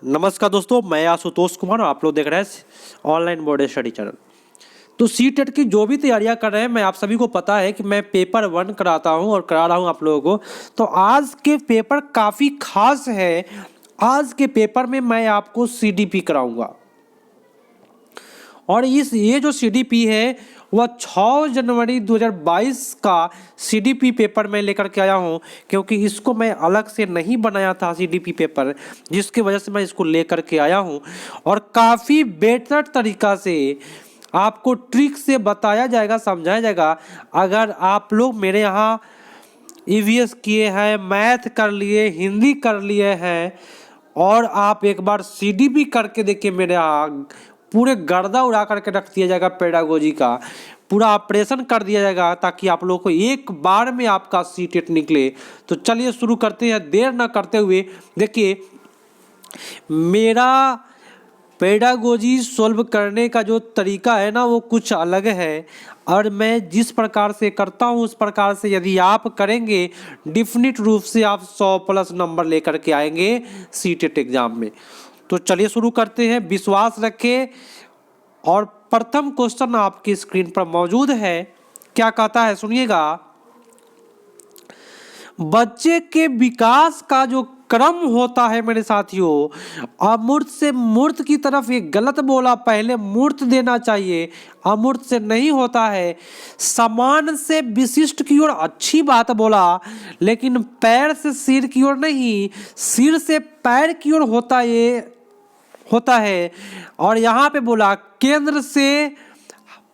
नमस्कार दोस्तों, मैं आशुतोष कुमार और आप लोग देख रहे हैं ऑनलाइन बोर्ड स्टडी चैनल। तो सी टेट की जो भी तैयारियां कर रहे हैं, मैं आप सभी को पता है कि मैं पेपर 1 कराता हूं और करा रहा हूं आप लोगों को। तो आज के पेपर काफ़ी खास है। आज के पेपर में मैं आपको सीडीपी कराऊंगा और ये जो सीडीपी है वह 6 जनवरी 2022 का सीडीपी पेपर मैं लेकर के आया हूं, क्योंकि इसको मैं अलग से नहीं बनाया था सीडीपी पेपर, जिसकी वजह से मैं इसको लेकर के आया हूं और काफ़ी बेटर तरीका से आपको ट्रिक से बताया जाएगा, समझाया जाएगा। अगर आप लोग मेरे यहाँ ईवीएस किए हैं, मैथ कर लिए, हिंदी कर लिए हैं और आप एक बार सीडीपी करके देखिए, मेरे यहाँ पूरे गर्दा उड़ा करके रख दिया जाएगा। पेडागोजी का पूरा ऑपरेशन कर दिया जाएगा ताकि आप लोगों को एक बार में आपका सी टेट निकले। तो चलिए शुरू करते हैं, देर ना करते हुए। देखिए, मेरा पेडागोजी सॉल्व करने का जो तरीका है ना, वो कुछ अलग है और मैं जिस प्रकार से करता हूँ उस प्रकार से यदि आप करेंगे, डेफिनेट रूप से आप 100+ नंबर लेकर के आएंगे सी टेट एग्जाम में। तो चलिए शुरू करते हैं, विश्वास रखें। और प्रथम क्वेश्चन आपकी स्क्रीन पर मौजूद है। क्या कहता है, सुनिएगा। बच्चे के विकास का जो क्रम होता है मेरे साथियों, अमूर्त से मूर्त की तरफ, ये गलत बोला, पहले मूर्त देना चाहिए, अमूर्त से नहीं होता है। समान से विशिष्ट की ओर, अच्छी बात बोला, लेकिन पैर से सिर की ओर नहीं, सिर से पैर की ओर होता है। और यहाँ पे बोला केंद्र से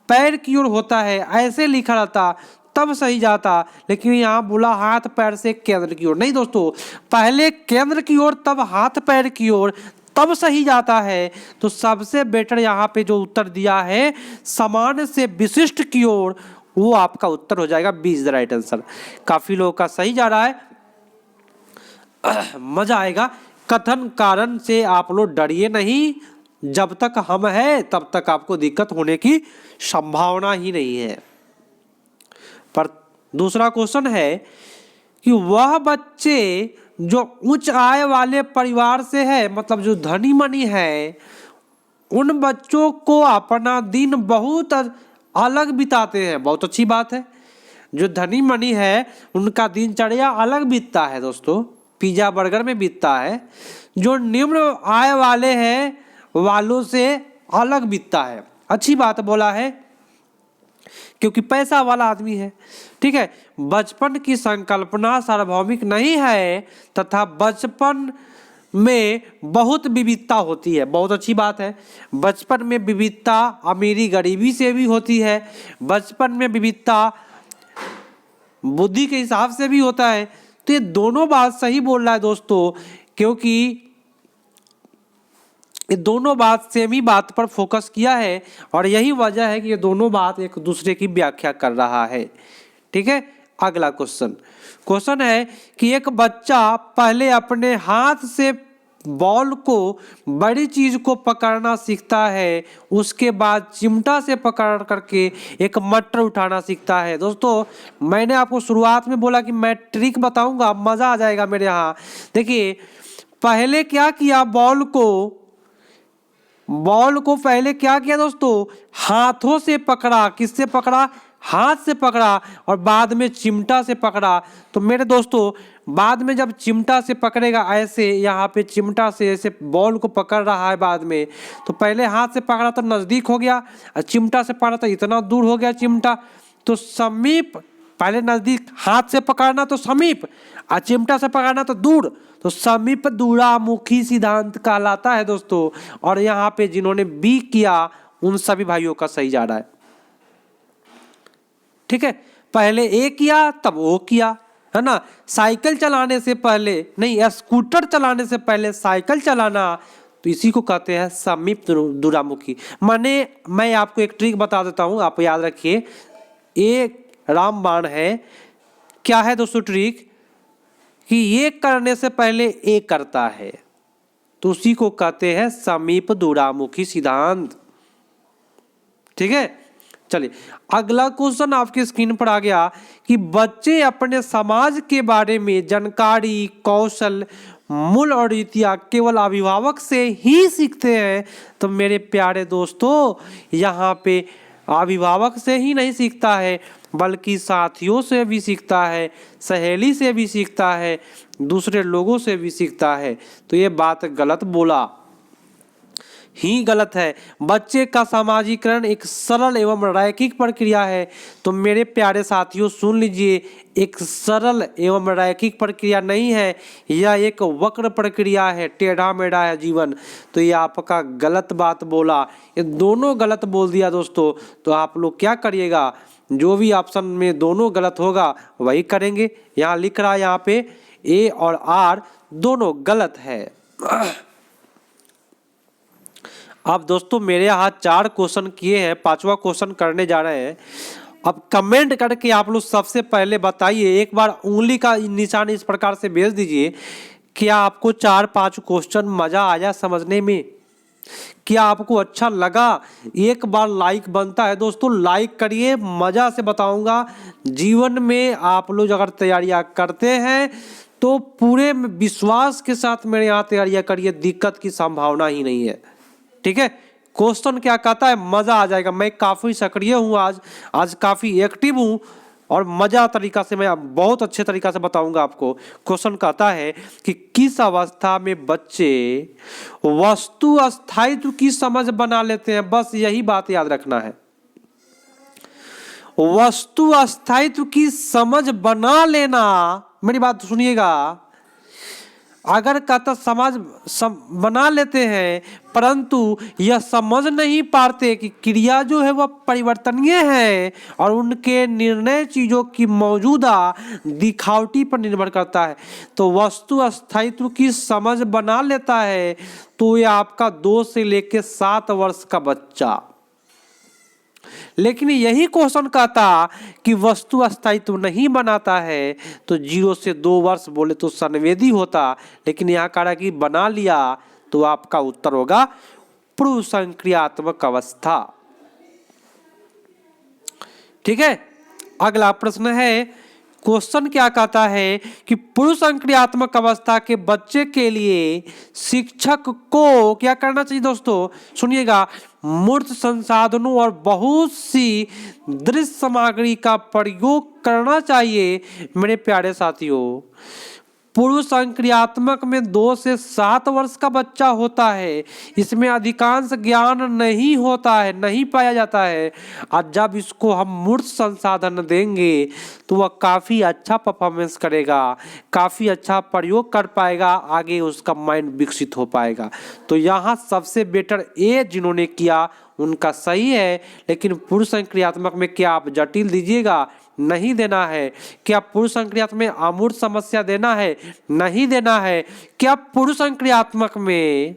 पैर की ओर होता है, ऐसे लिखा रहता तब सही जाता, लेकिन यहाँ बोला हाथ पैर से केंद्र की ओर। नहीं दोस्तों, पहले केंद्र की ओर तब हाथ पैर की ओर, तब सही जाता है। तो सबसे बेटर यहाँ पे जो उत्तर दिया है समान से विशिष्ट की ओर, वो आपका उत्तर हो जाएगा 20 द राइट आंसर। काफी लोगों का सही जा रहा है, मजा आएगा। कथन कारण से आप लोग डरिए नहीं, जब तक हम हैं तब तक आपको दिक्कत होने की संभावना ही नहीं है। पर दूसरा क्वेश्चन है कि वह बच्चे जो उच्च आय वाले परिवार से है, मतलब जो धनी मनी है, उन बच्चों को अपना दिन बहुत अलग बिताते हैं। बहुत अच्छी बात है। जो धनी मनी है उनका दिनचर्या अलग बीतता है दोस्तों, पिज्जा बर्गर में बीतता है। जो निम्न आय वाले हैं वालों से अलग बीतता है। अच्छी बात बोला है, क्योंकि पैसा वाला आदमी है। ठीक है, बचपन की संकल्पना सार्वभौमिक नहीं है तथा बचपन में बहुत विविधता होती है। बहुत अच्छी बात है। बचपन में विविधता अमीरी गरीबी से भी होती है, बचपन में विविधता बुद्धि के हिसाब से भी होता है। तो ये दोनों बात सही बोल रहा है दोस्तों, क्योंकि ये दोनों बात सेम ही बात पर फोकस किया है और यही वजह है कि ये दोनों बात एक दूसरे की व्याख्या कर रहा है। ठीक है, अगला क्वेश्चन है कि एक बच्चा पहले अपने हाथ से बॉल को, बड़ी चीज को पकड़ना सीखता है, उसके बाद चिमटा से पकड़ करके एक मटर उठाना सीखता है। दोस्तों, मैंने आपको शुरुआत में बोला कि मैं ट्रिक बताऊंगा, मजा आ जाएगा मेरे यहाँ। देखिए, पहले क्या किया, बॉल को पहले क्या किया दोस्तों, हाथों से पकड़ा। किससे पकड़ा? हाथ से पकड़ा और बाद में चिमटा से पकड़ा। तो मेरे दोस्तों, बाद में जब चिमटा से पकड़ेगा, ऐसे यहाँ पे चिमटा से ऐसे बॉल को पकड़ रहा है बाद में, तो पहले हाथ से पकड़ा तो नजदीक हो गया और चिमटा से पकड़ा तो इतना दूर हो गया चिमटा। तो समीप, पहले नजदीक, हाथ से पकड़ना तो समीप और चिमटा से पकड़ना तो दूर। तो समीप दूरामुखी सिद्धांत कहलाता है दोस्तों। और यहाँ पे जिन्होंने बी किया उन सभी भाइयों का सही जा रहा है। ठीक है, पहले ए किया तब ओ किया, है ना। साइकिल चलाने से पहले नहीं, स्कूटर चलाने से पहले साइकिल चलाना, तो इसी को कहते हैं समीप दूरामुखी। माने मैं आपको एक ट्रिक बता देता हूं, आप याद रखिए। एक रामबाण है, क्या है दोस्तों ट्रिक, कि ये करने से पहले ए करता है, तो उसी को कहते हैं समीप दूरामुखी सिद्धांत। ठीक है, चलिए अगला क्वेश्चन आपकी स्क्रीन पर आ गया कि बच्चे अपने समाज के बारे में जानकारी, कौशल मूल और रीतियाँ केवल अभिभावक से ही सीखते हैं, तो मेरे प्यारे दोस्तों यहाँ पे अभिभावक से ही नहीं सीखता है बल्कि साथियों से भी सीखता है, सहेली से भी सीखता है, दूसरे लोगों से भी सीखता है। तो ये बात गलत बोला ही गलत है। बच्चे का सामाजिकरण एक सरल एवं रैखिक प्रक्रिया है। तो मेरे प्यारे साथियों सुन लीजिए, एक सरल एवं रैखिक प्रक्रिया नहीं है, यह एक वक्र प्रक्रिया है, टेढ़ा मेढ़ा है जीवन। तो ये आपका गलत बात बोला, ये दोनों गलत बोल दिया दोस्तों। तो आप लोग क्या करिएगा, जो भी ऑप्शन में दोनों गलत होगा वही करेंगे। यहाँ लिख रहा है यहाँ पे ए और आर दोनों गलत है। अब दोस्तों मेरे यहाँ 4 क्वेश्चन किए हैं, 5वां क्वेश्चन करने जा रहे हैं। अब कमेंट करके आप लोग सबसे पहले बताइए, एक बार उंगली का निशान इस प्रकार से भेज दीजिए, क्या आपको 4-5 क्वेश्चन मजा आया समझने में, क्या आपको अच्छा लगा। एक बार लाइक बनता है दोस्तों, लाइक करिए, मजा से बताऊंगा। जीवन में आप लोग अगर तैयारियां करते हैं तो पूरे विश्वास के साथ मेरे यहाँ तैयारियां करिए, दिक्कत की संभावना ही नहीं है। ठीक है, क्वेश्चन क्या कहता है, मजा आ जाएगा। मैं काफी सक्रिय हूँ आज काफी एक्टिव हूँ और मजा तरीका से मैं बहुत अच्छे तरीका से बताऊंगा आपको। क्वेश्चन कहता है कि किस अवस्था में बच्चे वस्तु अस्थायित्व की समझ बना लेते हैं। बस यही बात याद रखना है, वस्तु अस्थायित्व की समझ बना लेना। मेरी बात सुनिएगा, अगर कहता बना लेते हैं परंतु यह समझ नहीं पाते कि क्रिया जो है वह परिवर्तनीय है और उनके निर्णय चीजों की मौजूदा दिखावटी पर निर्भर करता है। तो वस्तु अस्थायित्व की समझ बना लेता है तो यह आपका 2 से लेकर 7 वर्ष का बच्चा। लेकिन यही क्वेश्चन कहता कि वस्तु अस्थायित्व नहीं बनाता है तो 0 से 2 वर्ष बोले तो संवेदी होता, लेकिन यहाँ कह रहा कि बना लिया, तो आपका उत्तर होगा पूर्व संक्रियात्मक अवस्था। ठीक है, अगला प्रश्न है, क्वेश्चन क्या कहता है कि पूर्व संक्रियात्मक अवस्था के बच्चे के लिए शिक्षक को क्या करना चाहिए। दोस्तों सुनिएगा, मूर्त संसाधनों और बहुत सी दृश्य सामग्री का प्रयोग करना चाहिए। मेरे प्यारे साथियों, पूर्व संक्रियात्मक में 2 से 7 वर्ष का बच्चा होता है, इसमें अधिकांश ज्ञान नहीं होता है, नहीं पाया जाता है। और जब इसको हम मूर्त संसाधन देंगे तो वह काफ़ी अच्छा परफॉर्मेंस करेगा, काफ़ी अच्छा प्रयोग कर पाएगा, आगे उसका माइंड विकसित हो पाएगा। तो यहाँ सबसे बेटर ए जिन्होंने किया उनका सही है। लेकिन पूर्व संक्रियात्मक में क्या आप जटिल दीजिएगा, नहीं देना है। क्या पूर्व संक्रियात्मक में अमूर्त समस्या देना है, नहीं देना है। क्या पूर्व संक्रियात्मक में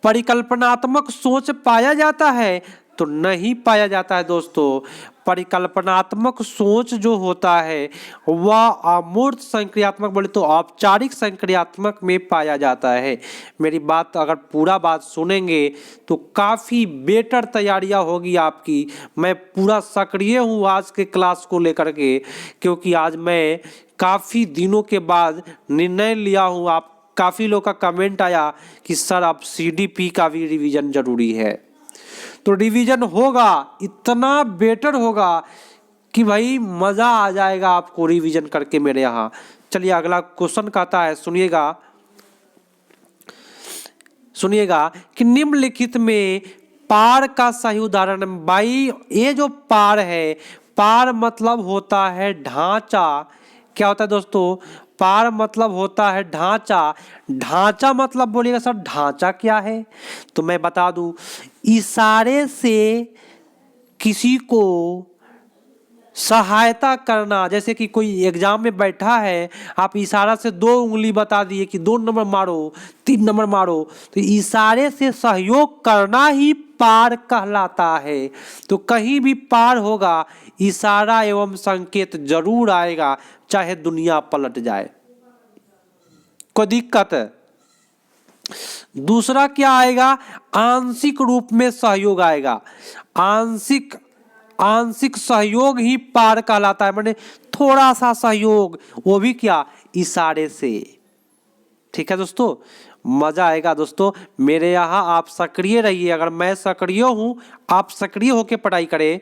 परिकल्पनात्मक सोच पाया जाता है, तो नहीं पाया जाता है। दोस्तों परिकल्पनात्मक सोच जो होता है वह अमूर्त संक्रियात्मक बोले तो औपचारिक संक्रियात्मक में पाया जाता है। मेरी बात अगर पूरा बात सुनेंगे तो काफ़ी बेटर तैयारियां होगी आपकी। मैं पूरा सक्रिय हूँ आज के क्लास को लेकर के, क्योंकि आज मैं काफ़ी दिनों के बाद निर्णय लिया हूँ। आप काफ़ी लोग का कमेंट आया कि सर आप CDP का भी रिवीजन जरूरी है, तो रिवीजन होगा, इतना बेटर होगा कि भाई मजा आ जाएगा आपको रिवीजन करके मेरे यहाँ। चलिए अगला क्वेश्चन कहता है, सुनिएगा कि निम्नलिखित में पार का सही उदाहरण। भाई ये जो पार है, पार मतलब होता है ढांचा। क्या होता है दोस्तों, पार मतलब होता है ढांचा। ढांचा मतलब बोलिएगा सर ढांचा क्या है, तो मैं बता दूं, इशारे से किसी को सहायता करना। जैसे कि कोई एग्जाम में बैठा है, आप इशारा से 2 उंगली बता दिए कि 2 नंबर मारो, 3 नंबर मारो, तो इशारे से सहयोग करना ही पार कहलाता है। तो कहीं भी पार होगा, इशारा एवं संकेत जरूर आएगा, चाहे दुनिया पलट जाए, कोई दिक्कत है। दूसरा क्या आएगा, आंशिक रूप में सहयोग आएगा। आंशिक सहयोग ही पार कहलाता है, माने थोड़ा सा सहयोग, वो भी क्या, इशारे से। ठीक है दोस्तों, मजा आएगा दोस्तों। मेरे यहाँ आप सक्रिय रहिए, अगर मैं सक्रिय हूँ आप सक्रिय होकर पढ़ाई करें,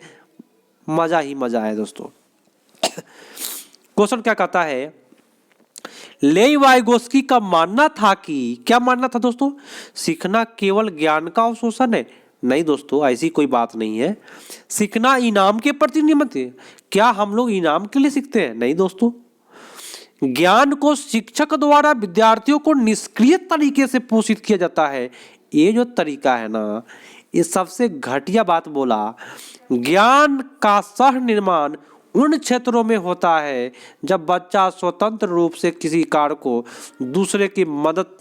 मजा ही मजा है दोस्तों। क्वेश्चन क्या कहता है, लेव वाइगोस्की का मानना था कि, क्या मानना था दोस्तों, सीखना केवल ज्ञान का अवशोषण है। नहीं दोस्तों, ऐसी कोई बात नहीं है। सीखना इनाम के प्रति नियमित है। क्या हम लोग इनाम के लिए सीखते हैं? नहीं दोस्तों। ज्ञान को शिक्षक द्वारा विद्यार्थियों को निष्क्रिय तरीके से पोषित किया जाता है। ये जो तरीका है ना, ये सबसे घटिया बात बोला। ज्ञान का सह निर्माण उन क्षेत्रों में होता है जब बच्चा स्वतंत्र रूप से किसी कार्य को दूसरे की मदद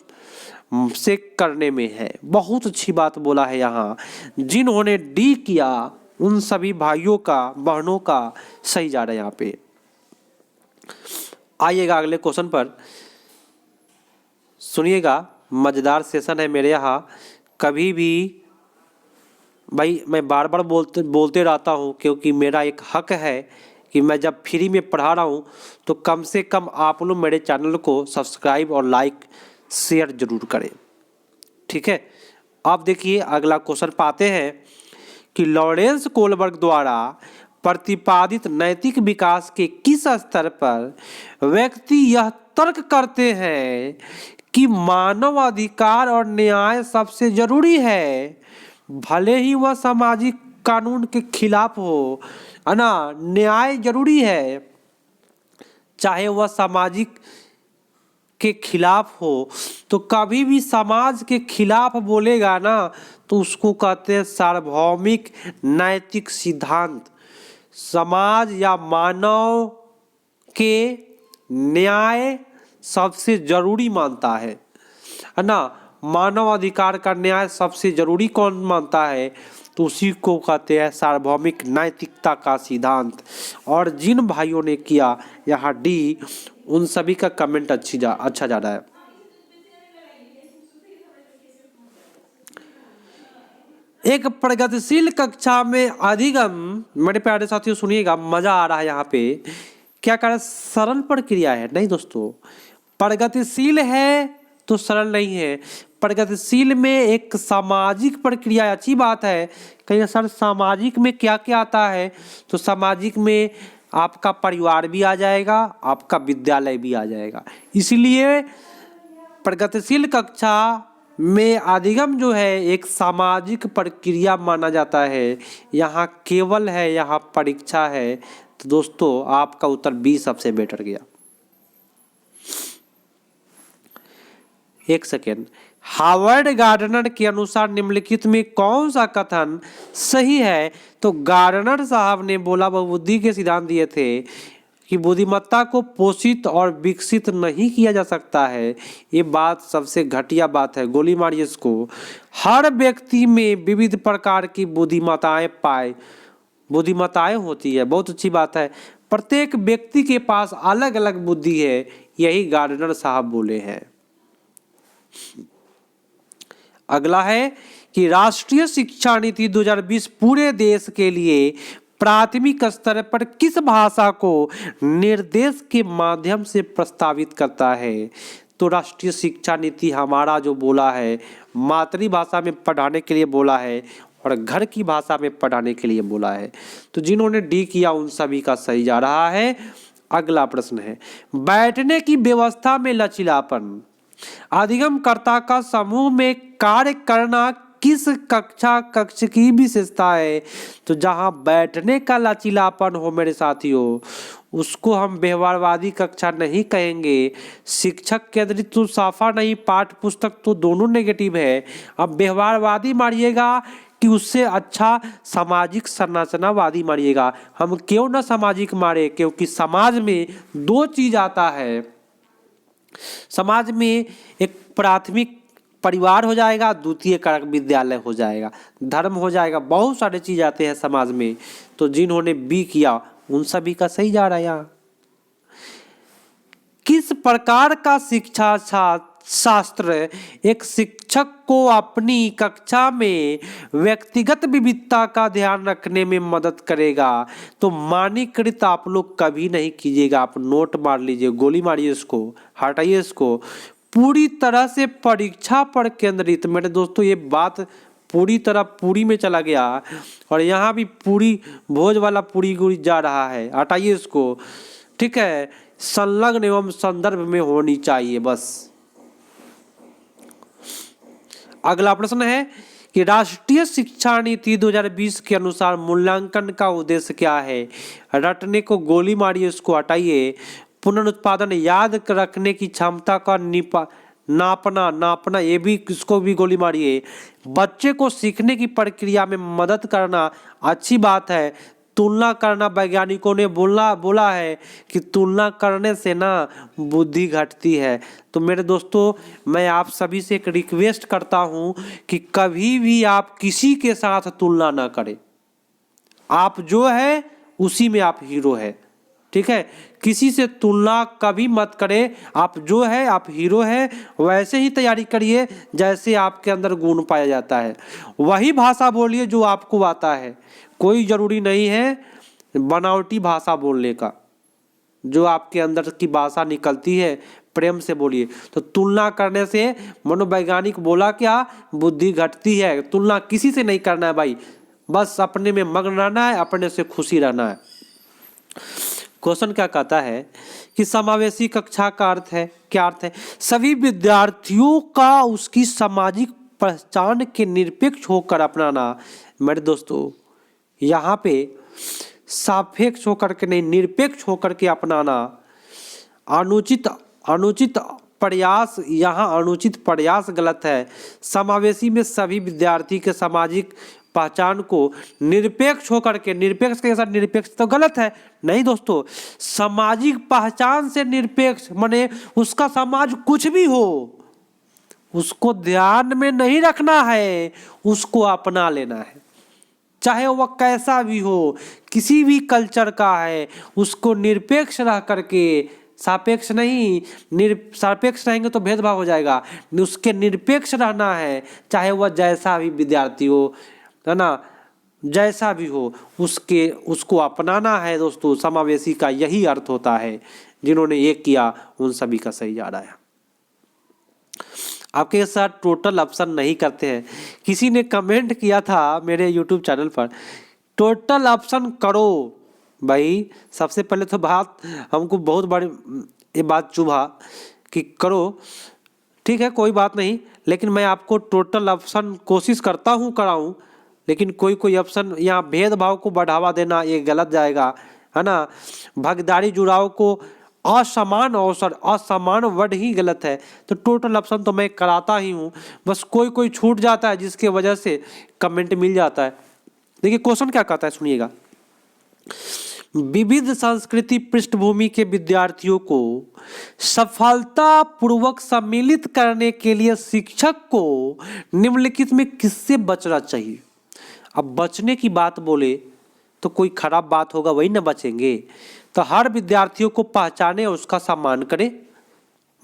से करने में है। बहुत अच्छी बात बोला है यहाँ। जिन्होंने डी किया उन सभी भाइयों का, बहनों का सही जा रहा है यहाँ पे। आइएगा अगले क्वेश्चन पर, सुनिएगा, मजेदार सेशन है मेरे यहाँ। कभी भी भाई मैं बार बार बोलते रहता हूँ, क्योंकि मेरा एक हक है कि मैं जब फ्री में पढ़ा रहा हूँ तो कम से कम आप लोग मेरे चैनल को सब्सक्राइब और लाइक शेयर जरूर करें। ठीक है, अब देखिए अगला क्वेश्चन पाते हैं कि लॉरेंस कोलबर्ग द्वारा प्रतिपादित नैतिक विकास के किस स्तर पर व्यक्ति यह तर्क करते हैं कि मानव अधिकार और न्याय सबसे जरूरी है, भले ही वह सामाजिक कानून के खिलाफ हो, है ना। न्याय जरूरी है, चाहे वह सामाजिक के खिलाफ हो। तो कभी भी समाज के खिलाफ बोलेगा ना तो उसको कहते हैं सार्वभौमिक नैतिक सिद्धांत। समाज या मानव के न्याय सबसे जरूरी मानता है ना। मानव अधिकार का न्याय सबसे जरूरी कौन मानता है? तो उसी को कहते हैं सार्वभौमिक नैतिकता का सिद्धांत। और जिन भाइयों ने किया यहाँ डी, उन सभी का कमेंट अच्छा जा रहा है। एक प्रगतिशील कक्षा में अधिगम, मेरे प्यारे साथियों सुनिएगा, मजा आ रहा है यहाँ पे। क्या कर, सरल प्रक्रिया है? नहीं दोस्तों, प्रगतिशील है तो सरल नहीं है। प्रगतिशील में एक सामाजिक प्रक्रिया, अच्छी बात है। कहीं सर सामाजिक में क्या क्या आता है? तो सामाजिक में आपका परिवार भी आ जाएगा, आपका विद्यालय भी आ जाएगा। इसलिए प्रगतिशील कक्षा में अधिगम जो है एक सामाजिक प्रक्रिया माना जाता है। यहाँ केवल है, यहाँ परीक्षा है। तो दोस्तों आपका उत्तर बी सबसे बेटर गया। एक सेकेंड, हार्वर्ड गार्डनर के अनुसार निम्नलिखित में कौन सा कथन सही है? तो गार्डनर साहब ने बोला, बहुबुद्धि के सिद्धांत दिए थे कि बुद्धिमत्ता को पोषित और विकसित नहीं किया जा सकता है। ये बात सबसे घटिया बात है, गोली मारिए इसको। हर व्यक्ति में विविध प्रकार की बुद्धिमत्ताएं होती है। बहुत अच्छी बात है, प्रत्येक व्यक्ति के पास अलग अलग बुद्धि है, यही गार्डनर साहब बोले हैं। अगला है कि राष्ट्रीय शिक्षा नीति 2020 पूरे देश के लिए प्राथमिक स्तर पर किस भाषा को निर्देश के माध्यम से प्रस्तावित करता है? तो राष्ट्रीय शिक्षा नीति हमारा जो बोला है, मातृभाषा में पढ़ाने के लिए बोला है और घर की भाषा में पढ़ाने के लिए बोला है। तो जिन्होंने डी किया उन सभी का सही जा रहा है। अगला प्रश्न है, बैठने की व्यवस्था में लचीलापन, अधिगमकर्ता का समूह में कार्य करना किस कक्ष की विशेषता है? तो जहां बैठने का लचीलापन हो मेरे साथियों, उसको हम व्यवहारवादी कक्षा नहीं कहेंगे। शिक्षक केंद्रित तो साफा नहीं, पाठ पुस्तक तो दोनों नेगेटिव है। अब व्यवहारवादी मारिएगा कि उससे अच्छा सामाजिक संरचनावादी मारिएगा। हम क्यों ना सामाजिक मारे? क्योंकि समाज में दो चीज आता है। समाज में एक प्राथमिक परिवार हो जाएगा, द्वितीय कारक विद्यालय हो जाएगा, धर्म हो जाएगा, बहुत सारे चीज आते हैं समाज में। तो जिन्होंने बी किया उन सभी का सही जा रहा है। यहाँ किस प्रकार का शिक्षा शास्त्र एक शिक्षक को अपनी कक्षा में व्यक्तिगत विविधता का ध्यान रखने में मदद करेगा? तो मानकीकृत आप लोग कभी नहीं कीजिएगा। आप नोट मार लीजिए, गोली मारिए इसको, हटाइए इसको। पूरी तरह से परीक्षा पर केंद्रित। मेरे दोस्तों ये बात पूरी तरह पूरी में चला गया और यहाँ भी पूरी भोज वाला पूरी गुड़ी जा रहा है, हटाइए इसको, ठीक है। संलग्न एवं संदर्भ में होनी चाहिए बस। अगला प्रश्न है कि राष्ट्रीय शिक्षा नीति 2020 के अनुसार मूल्यांकन का उद्देश्य क्या है? रटने को गोली मारिए, इसको हटाइए। पुनरुत्पादन, याद रखने की क्षमता का नापना, ये भी, इसको भी गोली मारिए। बच्चे को सीखने की प्रक्रिया में मदद करना, अच्छी बात है। तुलना करना, वैज्ञानिकों ने बोला है कि तुलना करने से ना बुद्धि घटती है। तो मेरे दोस्तों मैं आप सभी से एक रिक्वेस्ट करता हूं कि कभी भी आप किसी के साथ तुलना ना करें। आप जो है उसी में आप हीरो है, ठीक है। किसी से तुलना कभी मत करें। आप जो है आप हीरो है, वैसे ही तैयारी करिए जैसे आपके अंदर गुण पाया जाता है। वही भाषा बोलिए जो आपको आता है। कोई जरूरी नहीं है बनावटी भाषा बोलने का। जो आपके अंदर की भाषा निकलती है प्रेम से बोलिए। तो तुलना करने से, मनोवैज्ञानिक बोला क्या, बुद्धि घटती है। तुलना किसी से नहीं करना है भाई, बस अपने में मग्न रहना है, अपने से खुशी रहना है। क्वेश्चन क्या कहता है कि समावेशी कक्षा का अर्थ है, क्या अर्थ है? सभी विद्यार्थियों का उसकी सामाजिक पहचान के निरपेक्ष होकर अपनाना। मेरे दोस्तों यहाँ पे सापेक्ष होकर के नहीं, निरपेक्ष होकर के अपनाना। अनुचित प्रयास, यहाँ अनुचित प्रयास गलत है। समावेशी में सभी विद्यार्थी के सामाजिक पहचान को निरपेक्ष होकर के, निरपेक्ष के साथ निरपेक्ष तो गलत है। नहीं दोस्तों, सामाजिक पहचान से निरपेक्ष माने उसका समाज कुछ भी हो उसको ध्यान में नहीं रखना है, उसको अपना लेना है। चाहे वह कैसा भी हो, किसी भी कल्चर का है, उसको निरपेक्ष रह करके, सापेक्ष नहीं, सापेक्ष रहेंगे तो भेदभाव हो जाएगा। उसके निरपेक्ष रहना है, चाहे वह जैसा भी विद्यार्थी हो, है ना, जैसा भी हो उसको अपनाना है। दोस्तों समावेशी का यही अर्थ होता है। जिन्होंने ये किया उन सभी का सही जा रहा है। आपके साथ टोटल ऑप्शन नहीं करते हैं। किसी ने कमेंट किया था मेरे YouTube चैनल पर, टोटल ऑप्शन करो भाई। सबसे पहले तो बात हमको बहुत बड़ी ये बात चुभा कि करो, ठीक है कोई बात नहीं, लेकिन मैं आपको टोटल ऑप्शन कोशिश करता हूँ कराऊँ, लेकिन कोई ऑप्शन यहाँ भेदभाव को बढ़ावा देना ये गलत जाएगा, है ना। भागीदारी जुड़ाव को असमान अवसर, असमान वर्ड ही गलत है। तो टोटल ऑप्शन तो मैं कराता ही हूँ, बस कोई छूट जाता है जिसके वजह से कमेंट मिल जाता है। देखिए क्वेश्चन क्या कहता है, सुनिएगा। विविध संस्कृति पृष्ठभूमि के विद्यार्थियों को सफलतापूर्वक सम्मिलित करने के लिए शिक्षक को निम्नलिखित में किससे बचना चाहिए? अब बचने की बात बोले तो कोई खराब बात होगा वही ना बचेंगे। तो हर विद्यार्थियों को पहचाने और उसका सम्मान करे,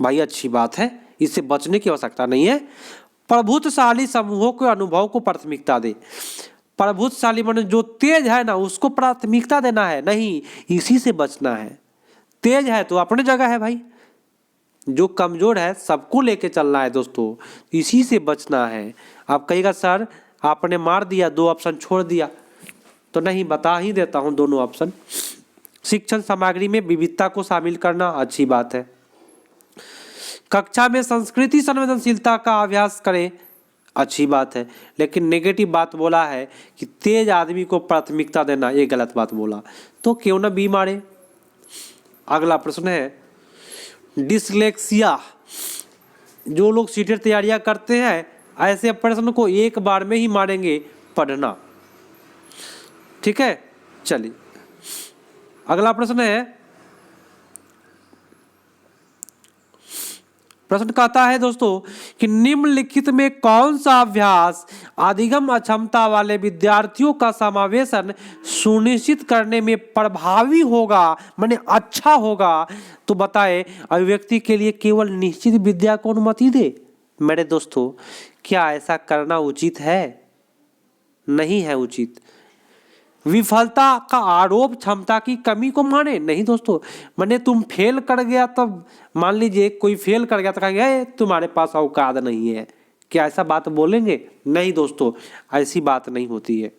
भाई अच्छी बात है, इससे बचने की आवश्यकता नहीं है। प्रभुत्वशाली समूहों के अनुभव को प्राथमिकता दे। प्रभुत्वशाली माने जो तेज है ना उसको प्राथमिकता देना है, नहीं इसी से बचना है। तेज है तो अपने जगह है भाई, जो कमजोर है सबको लेके चलना है दोस्तों, इसी से बचना है। आप कहिएगा सर आपने मार दिया, 2 ऑप्शन छोड़ दिया, तो नहीं बता ही देता हूं दोनों ऑप्शन। शिक्षण सामग्री में विविधता को शामिल करना अच्छी बात है। कक्षा में संस्कृति संवेदनशीलता का अभ्यास करें, अच्छी बात है। लेकिन नेगेटिव बात बोला है कि तेज आदमी को प्राथमिकता देना, ये गलत बात बोला, तो क्यों ना बी मारे। अगला प्रश्न है डिसलेक्सिया। जो लोग सीटेट तैयारियां करते हैं ऐसे प्रश्न को एक बार में ही मारेंगे, पढ़ना, ठीक है। चलिए अगला प्रश्न है, प्रश्न कहता है दोस्तों कि निम्नलिखित में कौन सा अभ्यास अधिगम अक्षमता वाले विद्यार्थियों का समावेशन सुनिश्चित करने में प्रभावी होगा, माने अच्छा होगा। तो बताए अभिव्यक्ति के लिए केवल निश्चित विद्या को अनुमति दे। मेरे दोस्तों क्या ऐसा करना उचित है? नहीं है उचित। विफलता का आरोप क्षमता की कमी को माने? नहीं दोस्तों, माने तुम फेल कर गया तब मान लीजिए कोई फेल कर गया तो कहेंगे "ए, तुम्हारे पास औकात नहीं है"। क्या ऐसा बात बोलेंगे? नहीं दोस्तों, ऐसी बात नहीं होती है।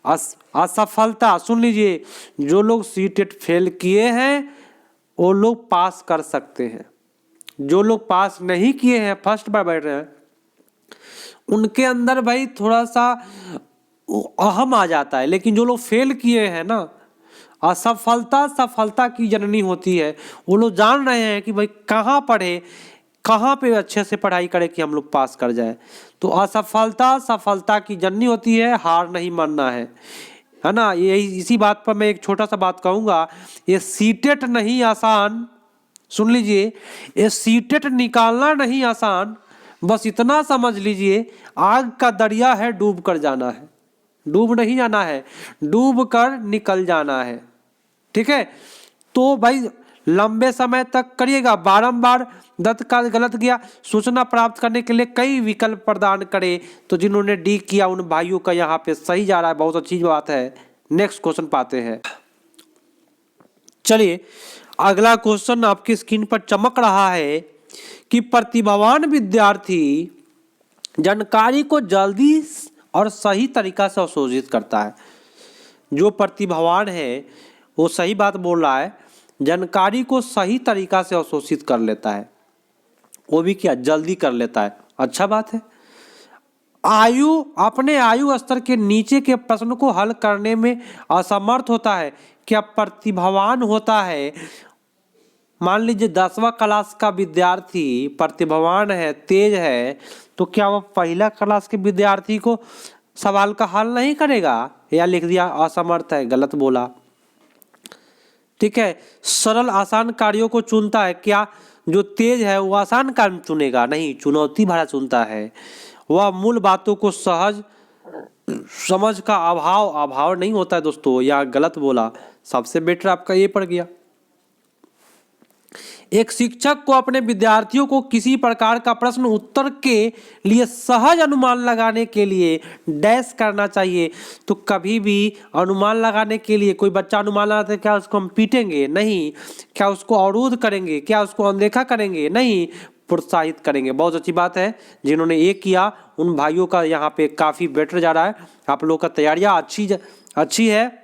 असफलता, सुन लीजिए, जो लोग सीटेट फेल किए हैं वो लोग पास कर सकते हैं। जो लोग पास नहीं किए हैं, फर्स्ट बार बैठ रहे हैं, उनके अंदर भाई थोड़ा सा अहम आ जाता है। लेकिन जो लोग फेल किए हैं ना, असफलता सफलता की जननी होती है। वो लोग जान रहे हैं कि भाई कहाँ पढ़े, कहाँ पे अच्छे से पढ़ाई करें कि हम लोग पास कर जाए। तो असफलता सफलता की जननी होती है, हार नहीं मानना है ना। यही इसी बात पर मैं एक छोटा सा बात कहूँगा, ये सीटेट नहीं आसान, सुन लीजिए, ये सीटेट निकालना नहीं आसान, बस इतना समझ लीजिए आग का दरिया है, डूब कर जाना है। डूब नहीं जाना है, डूब कर निकल जाना है। ठीक है, तो भाई लंबे समय तक करिएगा, बारंबार दत्त का गलत गया, सूचना प्राप्त करने के लिए कई विकल्प प्रदान करे। तो जिन्होंने डी किया उन भाइयों का यहाँ पे सही जा रहा है, बहुत अच्छी बात है। नेक्स्ट क्वेश्चन पाते हैं। चलिए अगला क्वेश्चन आपकी स्क्रीन पर चमक रहा है कि प्रतिभावान विद्यार्थी जानकारी को जल्दी और सही तरीका से अवशोषित करता है। जो प्रतिभावान है वो सही बात बोल रहा है, जानकारी को सही तरीका से अवशोषित कर लेता है, वो भी क्या जल्दी कर लेता है, अच्छा बात है। अपने आयु स्तर के नीचे के प्रश्न को हल करने में असमर्थ होता है। क्या प्रतिभावान होता है, मान लीजिए 10वां क्लास का विद्यार्थी प्रतिभावान है, तेज है, तो क्या वो पहला क्लास के विद्यार्थी को सवाल का हल नहीं करेगा? या लिख दिया असमर्थ है, गलत बोला। ठीक है, सरल आसान कार्यों को चुनता है। क्या जो तेज है वो आसान काम चुनेगा? नहीं, चुनौती भरा चुनता है। वह मूल बातों को सहज समझ का अभाव नहीं होता है दोस्तों, या गलत बोला। सबसे बेटर आपका ये पड़ गया। एक शिक्षक को अपने विद्यार्थियों को किसी प्रकार का प्रश्न उत्तर के लिए सहज अनुमान लगाने के लिए डैश करना चाहिए। तो कभी भी अनुमान लगाने के लिए कोई बच्चा अनुमान लगाता है, क्या उसको हम पीटेंगे? नहीं। क्या उसको अवरोध करेंगे? क्या उसको अनदेखा करेंगे? नहीं, प्रोत्साहित करेंगे। बहुत अच्छी बात है, जिन्होंने ये किया उन भाइयों का यहाँ पे काफ़ी बेटर जा रहा है। आप लोग का तैयारियाँ अच्छी है।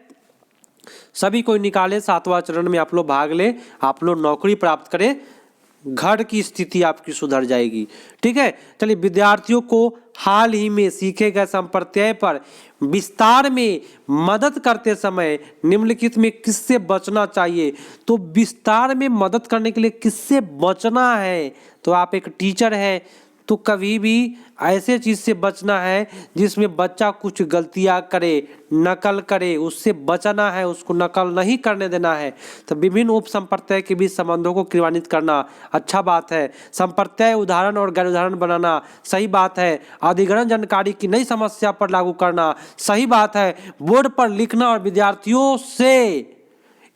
सभी कोई निकाले, 7वां चरण में आप लोग भाग ले, आप लोग नौकरी प्राप्त करें, घर की स्थिति आपकी सुधर जाएगी। ठीक है, चलिए विद्यार्थियों को हाल ही में सीखे गए संप्रत्यय पर विस्तार में मदद करते समय निम्नलिखित में किससे बचना चाहिए? तो विस्तार में मदद करने के लिए किससे बचना है? तो आप एक टीचर है तो कभी भी ऐसे चीज से बचना है जिसमें बच्चा कुछ गलतियां करे, नकल करे, उससे बचना है, उसको नकल नहीं करने देना है। तो विभिन्न उप संप्रत्यय के बीच संबंधों को क्रियान्वित करना अच्छा बात है। संप्रत्यय उदाहरण और गैर उदाहरण बनाना सही बात है। अधिग्रहण जानकारी की नई समस्या पर लागू करना सही बात है। बोर्ड पर लिखना और विद्यार्थियों से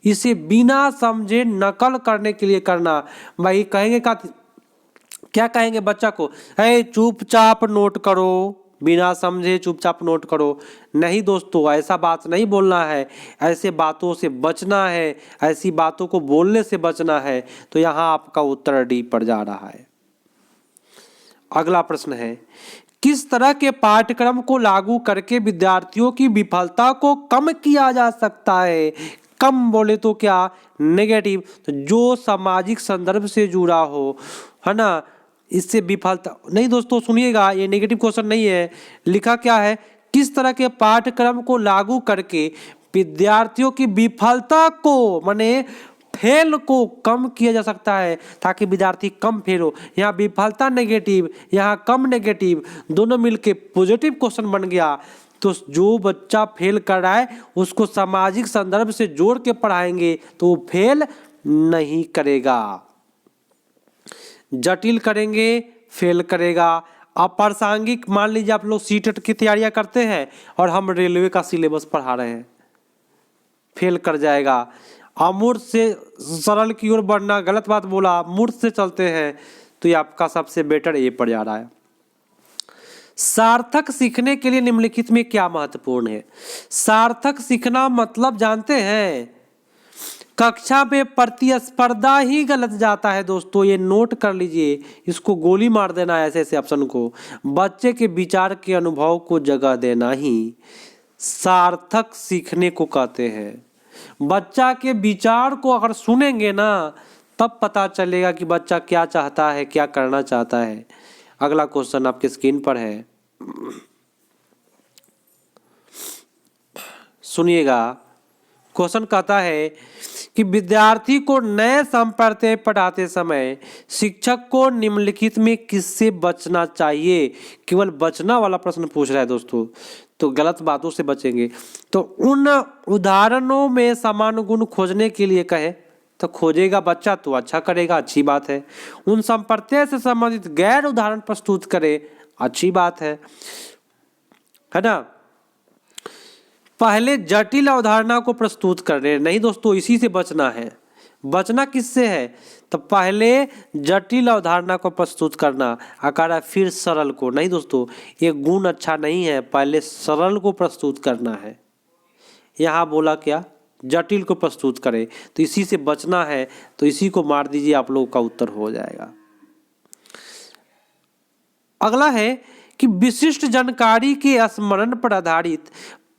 इसे बिना समझे नकल करने के लिए करना। भाई कहेंगे क्या कहेंगे बच्चा को? है चुपचाप नोट करो, बिना समझे चुपचाप नोट करो। नहीं दोस्तों, ऐसा बात नहीं बोलना है, ऐसे बातों से बचना है, ऐसी बातों को बोलने से बचना है। तो यहाँ आपका उत्तर डी पर जा रहा है। अगला प्रश्न है, किस तरह के पाठ्यक्रम को लागू करके विद्यार्थियों की विफलता को कम किया जा सकता है? कम बोले तो क्या? नेगेटिव। तो जो सामाजिक संदर्भ से जुड़ा हो, है ना, इससे विफलता नहीं। दोस्तों सुनिएगा, ये नेगेटिव क्वेश्चन नहीं है। लिखा क्या है, किस तरह के पाठ्यक्रम को लागू करके विद्यार्थियों की विफलता को, माने फेल को कम किया जा सकता है, ताकि विद्यार्थी कम फेल हो। यहाँ विफलता नेगेटिव, यहाँ कम नेगेटिव, दोनों मिलके पॉजिटिव क्वेश्चन बन गया। तो जो बच्चा फेल कर रहा है उसको सामाजिक संदर्भ से जोड़ के पढ़ाएंगे तो वो फेल नहीं करेगा। जटिल करेंगे फेल करेगा। अप्रासंगिक, मान लीजिए आप लोग सीटेट की तैयारियां करते हैं और हम रेलवे का सिलेबस पढ़ा रहे हैं, फेल कर जाएगा। अमूर्त से सरल की ओर बढ़ना, गलत बात बोला, मूर्त से चलते हैं, तो ये आपका सबसे बेटर ए पड़ जा रहा है। सार्थक सीखने के लिए निम्नलिखित में क्या महत्वपूर्ण है? सार्थक सीखना मतलब जानते हैं, कक्षा में प्रतिस्पर्धा ही गलत जाता है दोस्तों, ये नोट कर लीजिए, इसको गोली मार देना ऐसे ऐसे ऑप्शन को। बच्चे के विचार के अनुभव को जगह देना ही सार्थक सीखने को कहते हैं। बच्चा के विचार को अगर सुनेंगे ना, तब पता चलेगा कि बच्चा क्या चाहता है, क्या करना चाहता है। अगला क्वेश्चन आपके स्क्रीन पर है, सुनिएगा। क्वेश्चन कहता है कि विद्यार्थी को नए संप्रदाय पढ़ाते समय शिक्षक को निम्नलिखित में किससे बचना चाहिए? केवल बचना वाला प्रश्न पूछ रहा है दोस्तों, तो गलत बातों से बचेंगे। तो उन उदाहरणों में समान गुण खोजने के लिए कहे तो खोजेगा बच्चा तो अच्छा करेगा, अच्छी बात है। उन संप्रदाय से संबंधित गैर उदाहरण प्रस्तुत करे, अच्छी बात है ना। पहले जटिल अवधारणा को प्रस्तुत कर रहे हैं, नहीं दोस्तों, इसी से बचना है। बचना किससे है? तो पहले जटिल अवधारणा को प्रस्तुत करना, अकारा फिर सरल को, नहीं दोस्तों, ये गुण अच्छा नहीं है। पहले सरल को प्रस्तुत करना है। यहाँ बोला क्या? जटिल को प्रस्तुत करे, तो इसी से बचना है, तो इसी को मार दीजिए, आप लोगों का उत्तर हो जाएगा। अगला है कि विशिष्ट जानकारी के स्मरण पर आधारित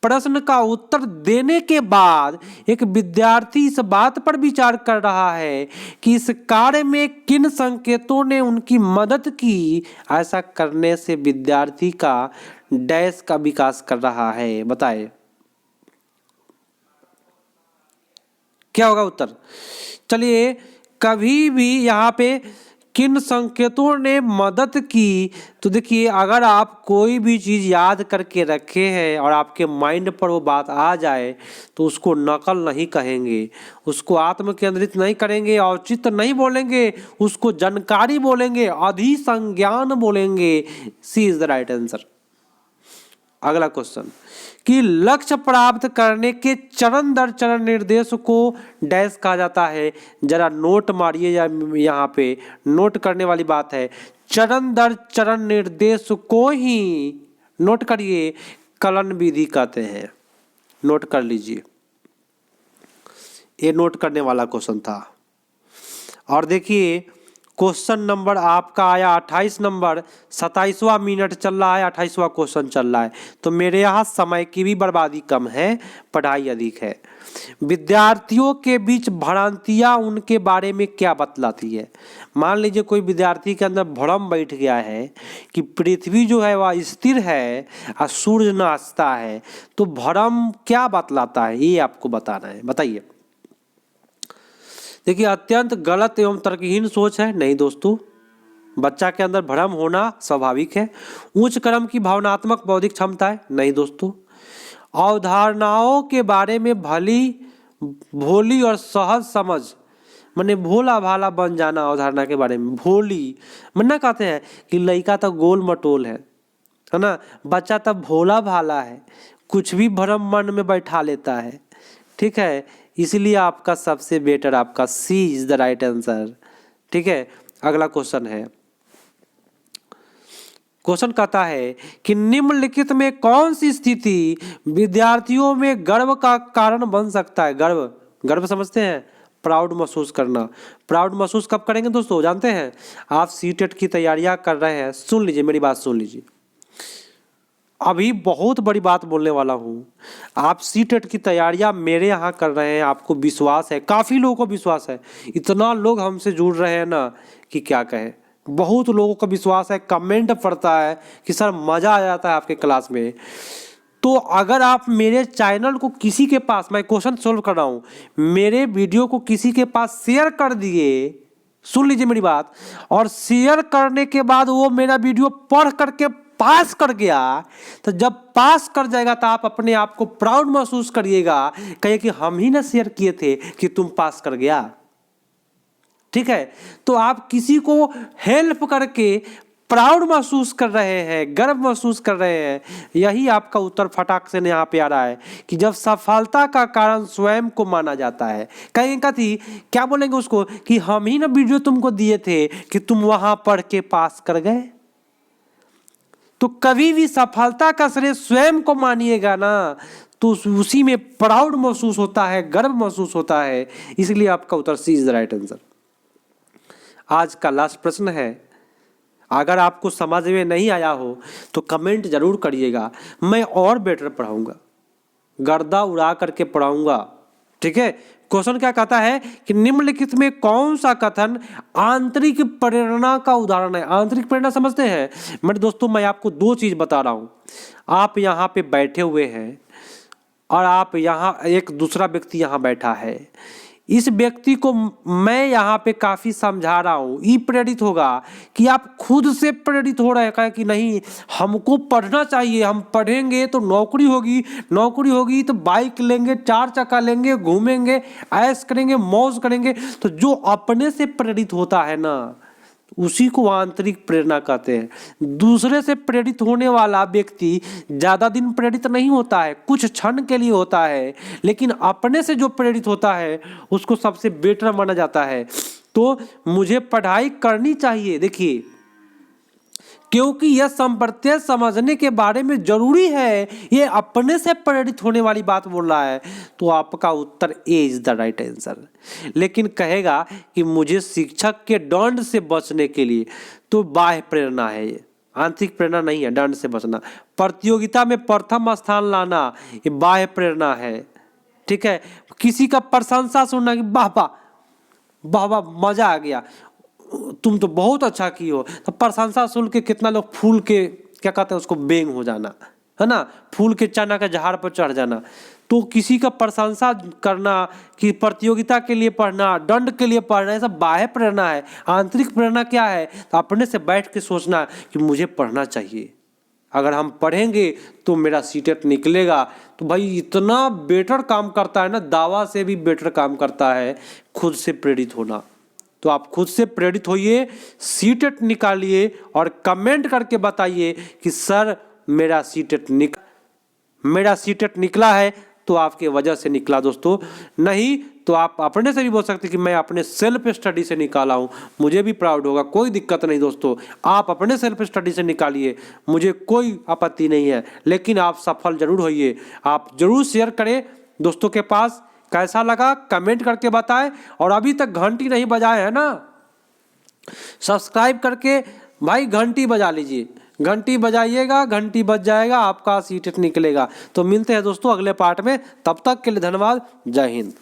प्रश्न का उत्तर देने के बाद एक विद्यार्थी इस बात पर विचार कर रहा है कि इस कार्य में किन संकेतों ने उनकी मदद की। ऐसा करने से विद्यार्थी का डैश का विकास कर रहा है। बताए क्या होगा उत्तर? चलिए, कभी भी यहाँ पे किन संकेतों ने मदद की, तो देखिए, अगर आप कोई भी चीज़ याद करके रखे हैं और आपके माइंड पर वो बात आ जाए तो उसको नकल नहीं कहेंगे, उसको आत्म केंद्रित नहीं करेंगे, औचित्य नहीं बोलेंगे, उसको जानकारी बोलेंगे, अधिसंज्ञान बोलेंगे। सी इज द राइट आंसर। अगला क्वेश्चन कि लक्ष्य प्राप्त करने के चरण दर चरण निर्देश को डैश कहा जाता है। जरा नोट मारिए, या यहाँ पे नोट करने वाली बात है। चरण दर चरण निर्देश को ही नोट करिए, कलन विधि कहते हैं। नोट कर लीजिए, ये नोट करने वाला क्वेश्चन था। और देखिए, क्वेश्चन नंबर आपका आया 28 नंबर, 27वां मिनट चल रहा है, 28वां क्वेश्चन चल रहा है। तो मेरे यहाँ समय की भी बर्बादी कम है, पढ़ाई अधिक है। विद्यार्थियों के बीच भ्रांतियाँ उनके बारे में क्या बतलाती है? मान लीजिए कोई विद्यार्थी के अंदर भ्रम बैठ गया है कि पृथ्वी जो है वह स्थिर है और सूर्य नाचता है, तो भ्रम क्या बतलाता है, ये आपको बताना है। बताइए। देखिए, अत्यंत गलत एवं तर्कहीन सोच है। नहीं दोस्तों, बच्चा के अंदर भ्रम होना स्वाभाविक है। उच्च क्रम की भावनात्मक बौद्धिक क्षमता है। नहीं दोस्तों, अवधारणाओं के बारे में भोली और सहज समझ, माने भोला भाला बन जाना। अवधारणा के बारे में भोली मन्ना कहते हैं कि लड़का तो गोल मटोल है ना, बच्चा तब भोला भाला है, कुछ भी भ्रम मन में बैठा लेता है। ठीक है, इसलिए आपका सबसे बेटर आपका सी इज द राइट आंसर। ठीक है, अगला क्वेश्चन है। क्वेश्चन कहता है कि निम्नलिखित में कौन सी स्थिति विद्यार्थियों में गर्व का कारण बन सकता है? गर्व समझते हैं, प्राउड महसूस करना। प्राउड महसूस कब करेंगे दोस्तों, जानते हैं? आप सीटेट की तैयारियां कर रहे हैं, सुन लीजिए, मेरी बात सुन लीजिए। अभी बहुत बड़ी बात बोलने वाला हूँ। आप सीटेट की तैयारियां मेरे यहाँ कर रहे हैं, आपको विश्वास है, काफ़ी लोगों को विश्वास है। इतना लोग हमसे जुड़ रहे हैं ना कि क्या कहें। बहुत लोगों का विश्वास है, कमेंट पड़ता है कि सर मज़ा आ जाता है आपके क्लास में। तो अगर आप मेरे चैनल को किसी के पास, मैं क्वेश्चन सोल्व कर रहा हूँ, मेरे वीडियो को किसी के पास शेयर कर दिए, सुन लीजिए मेरी बात, और शेयर करने के बाद वो मेरा वीडियो पढ़ करके पास कर गया, तो जब पास कर जाएगा तो आप अपने आप को प्राउड महसूस करिएगा, कहिए कि हम ही ना शेयर किए थे कि तुम पास कर गया। ठीक है, तो आप किसी को हेल्प करके प्राउड महसूस कर रहे हैं, गर्व महसूस कर रहे हैं। यही आपका उत्तर फटाक से यहाँ पे आ रहा है कि जब सफलता का कारण स्वयं को माना जाता है। कहेंगे थी क्या बोलेंगे उसको कि हम ही ना वीडियो तुमको दिए थे कि तुम वहां पढ़ के पास कर गए। तो कभी भी सफलता का श्रेय स्वयं को मानिएगा ना, तो उसी में प्राउड महसूस होता है, गर्व महसूस होता है। इसलिए आपका उत्तर सी इज द राइट आंसर। आज का लास्ट प्रश्न है, अगर आपको समझ में नहीं आया हो तो कमेंट जरूर करिएगा, मैं और बेटर पढ़ाऊंगा, गर्दा उड़ा करके पढ़ाऊंगा। ठीक है, क्वेश्चन क्या कहता है कि निम्नलिखित में कौन सा कथन आंतरिक प्रेरणा का उदाहरण है। आंतरिक प्रेरणा समझते हैं मेरे दोस्तों, मैं आपको दो चीज बता रहा हूं। आप यहाँ पे बैठे हुए हैं और आप यहाँ, एक दूसरा व्यक्ति यहाँ बैठा है, इस व्यक्ति को मैं यहाँ पे काफी समझा रहा हूँ, ये प्रेरित होगा कि आप खुद से प्रेरित हो रहे हैं कि नहीं हमको पढ़ना चाहिए, हम पढ़ेंगे तो नौकरी होगी, नौकरी होगी तो बाइक लेंगे, 4 चक्का लेंगे, घूमेंगे, ऐश करेंगे, मौज करेंगे। तो जो अपने से प्रेरित होता है ना, उसी को आंतरिक प्रेरणा कहते हैं। दूसरे से प्रेरित होने वाला व्यक्ति ज्यादा दिन प्रेरित नहीं होता है, कुछ क्षण के लिए होता है, लेकिन अपने से जो प्रेरित होता है उसको सबसे बेटर माना जाता है। तो मुझे पढ़ाई करनी चाहिए, देखिए, क्योंकि यह संप्रत्यय समझने के बारे में जरूरी है, ये अपने से प्रेरित होने वाली बात बोल रहा है। तो आपका उत्तर ए इज द राइट आंसर। लेकिन कहेगा कि मुझे शिक्षक के दंड से बचने के लिए, तो बाह्य प्रेरणा है ये, आंतरिक प्रेरणा नहीं है। दंड से बचना, प्रतियोगिता में प्रथम स्थान लाना, ये बाह्य प्रेरणा है। ठीक है, किसी का प्रशंसा सुनना कि वाह वाह वाह वाह मजा आ गया, तुम तो बहुत अच्छा की हो, तो प्रशंसा सुन के कितना लोग फूल के क्या कहते हैं उसको, बेंग हो जाना, है ना, फूल के चना के झाड़ पर चढ़ जाना। तो किसी का प्रशंसा करना, कि प्रतियोगिता के लिए पढ़ना, दंड के लिए पढ़ना, ये सब बाह्य प्रेरणा है। आंतरिक प्रेरणा क्या है, तो अपने से बैठ के सोचना कि मुझे पढ़ना चाहिए, अगर हम पढ़ेंगे तो मेरा सीटेट निकलेगा। तो भाई इतना बेटर काम करता है ना, दावा से भी बेटर काम करता है खुद से प्रेरित होना। तो आप खुद से प्रेरित होइए, सीटेट निकालिए और कमेंट करके बताइए कि सर मेरा सीटेट निकला है, तो आपके वजह से निकला दोस्तों, नहीं तो आप अपने से भी बोल सकते कि मैं अपने सेल्फ स्टडी से निकाला हूं, मुझे भी प्राउड होगा, कोई दिक्कत नहीं दोस्तों। आप अपने सेल्फ स्टडी से निकालिए, मुझे कोई आपत्ति नहीं है, लेकिन आप सफल जरूर होइए। आप जरूर शेयर करें दोस्तों के पास, कैसा लगा कमेंट करके बताएं, और अभी तक घंटी नहीं बजाए है ना, सब्सक्राइब करके भाई घंटी बजा लीजिए, घंटी बजाइएगा, घंटी बज जाएगा, आपका सीटेट निकलेगा। तो मिलते हैं दोस्तों अगले पार्ट में, तब तक के लिए धन्यवाद, जय हिंद।